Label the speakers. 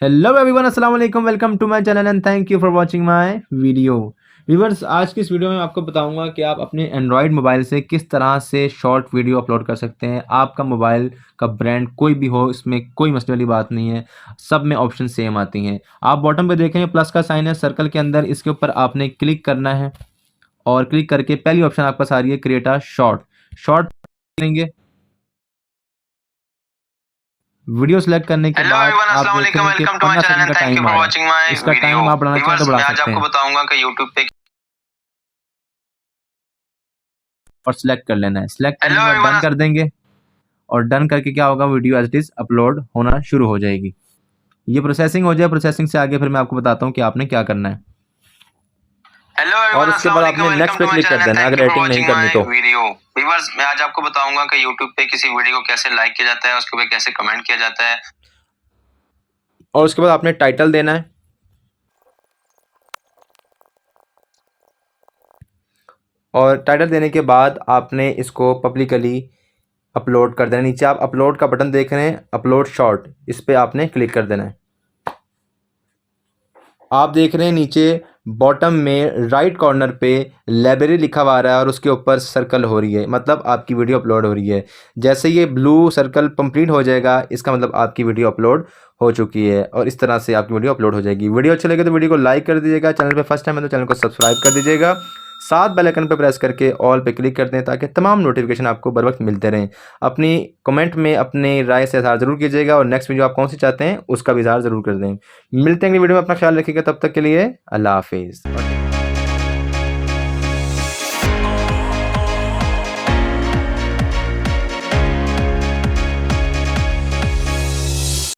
Speaker 1: Hello everyone, अस्सलाम वालेकुम। Welcome to my channel and thank you for watching my video. Viewers, आज की इस वीडियो में मैं आपको बताऊंगा कि आप अपने एंड्रॉयड मोबाइल से किस तरह से शॉर्ट वीडियो अपलोड कर सकते हैं। आपका मोबाइल का ब्रांड कोई भी हो, इसमें कोई मसले वाली बात नहीं है, सब में ऑप्शन सेम आती हैं। आप बॉटम पे देखेंगे प्लस का साइन है सर्कल के अंदर, इसके ऊपर आपने क्लिक करना है और क्लिक करके पहली ऑप्शन आपके पास आ रही है क्रिएट अ शॉर्ट। शॉर्ट करेंगे, वीडियो सेलेक्ट करने के
Speaker 2: हेलो
Speaker 1: बाद
Speaker 2: एवरीवन,
Speaker 1: आप
Speaker 2: अस्सलाम वालेकुम।
Speaker 1: देखेंगे कि
Speaker 2: welcome to my
Speaker 1: 15
Speaker 2: channel
Speaker 1: second
Speaker 2: and
Speaker 1: का
Speaker 2: थैंक यू
Speaker 1: टाइम आ
Speaker 2: फॉर
Speaker 1: रहा
Speaker 2: वाचिंग
Speaker 1: है।
Speaker 2: माय
Speaker 1: इसका
Speaker 2: वीडियो।
Speaker 1: टाइम आप बढ़ाना चाहें तो
Speaker 2: व्यूअर्स,
Speaker 1: बढ़ा
Speaker 2: मैं आज
Speaker 1: सकते
Speaker 2: आपको
Speaker 1: हैं
Speaker 2: बताऊंगा कि यूट्यूब पे
Speaker 1: और सिलेक्ट कर लेना है। सिलेक्ट करने
Speaker 2: हेलो
Speaker 1: के बाद डन
Speaker 2: एवरीवन।
Speaker 1: कर देंगे और डन करके क्या होगा, video as it is upload होना शुरू हो जाएगी। ये प्रोसेसिंग हो जाए, प्रोसेसिंग से आगे फिर मैं आपको बताता हूँ कि आपने क्या करना है।
Speaker 2: हेलो
Speaker 1: और
Speaker 2: एवरीवन,
Speaker 1: उसके
Speaker 2: अस्सलाम
Speaker 1: बाद
Speaker 2: वालेकुम।
Speaker 1: आपने नेक्स्ट
Speaker 2: वेलकम
Speaker 1: पे
Speaker 2: टू माय
Speaker 1: क्लिक कर
Speaker 2: चैनल एंड
Speaker 1: देना है
Speaker 2: थैंक
Speaker 1: अगर
Speaker 2: यू फॉर
Speaker 1: एडिटिंग नहीं
Speaker 2: वाचिंग
Speaker 1: करनी
Speaker 2: माय
Speaker 1: तो।
Speaker 2: वीडियो। व्यूअर्स, मैं आज आपको बताऊंगा कि यूट्यूब पे किसी वीडियो को कैसे लाइक किया जाता है, उसके ऊपर कैसे कमेंट किया जाता है।
Speaker 1: और उसके बाद आपने टाइटल देना है और टाइटल देने के बाद आपने इसको पब्लिकली अपलोड कर देना। नीचे आप अपलोड का बटन देख रहे हैं, अपलोड शॉर्ट, इस पर आपने क्लिक कर देना है। आप देख रहे हैं नीचे बॉटम में राइट कॉर्नर पे लाइब्रेरी लिखा हुआ आ रहा है और उसके ऊपर सर्कल हो रही है, मतलब आपकी वीडियो अपलोड हो रही है। जैसे ये ब्लू सर्कल कंप्लीट हो जाएगा, इसका मतलब आपकी वीडियो अपलोड हो चुकी है और इस तरह से आपकी वीडियो अपलोड हो जाएगी। वीडियो अच्छी लगे तो वीडियो को लाइक कर दीजिएगा, चैनल पे फर्स्ट टाइम है तो चैनल को सब्सक्राइब कर दीजिएगा, साथ बेल आइकन पर प्रेस करके ऑल पे क्लिक कर दें ताकि तमाम नोटिफिकेशन आपको बर वक्त मिलते रहें। अपनी कमेंट में अपनी राय से इज़हार ज़रूर कीजिएगा और नेक्स्ट वीडियो आप कौन सी चाहते हैं उसका भी इज़हार ज़रूर कर दें। मिलते हैं अगली वीडियो में, अपना ख्याल रखिएगा, तब तक के लिए अल्लाह हाफिज़।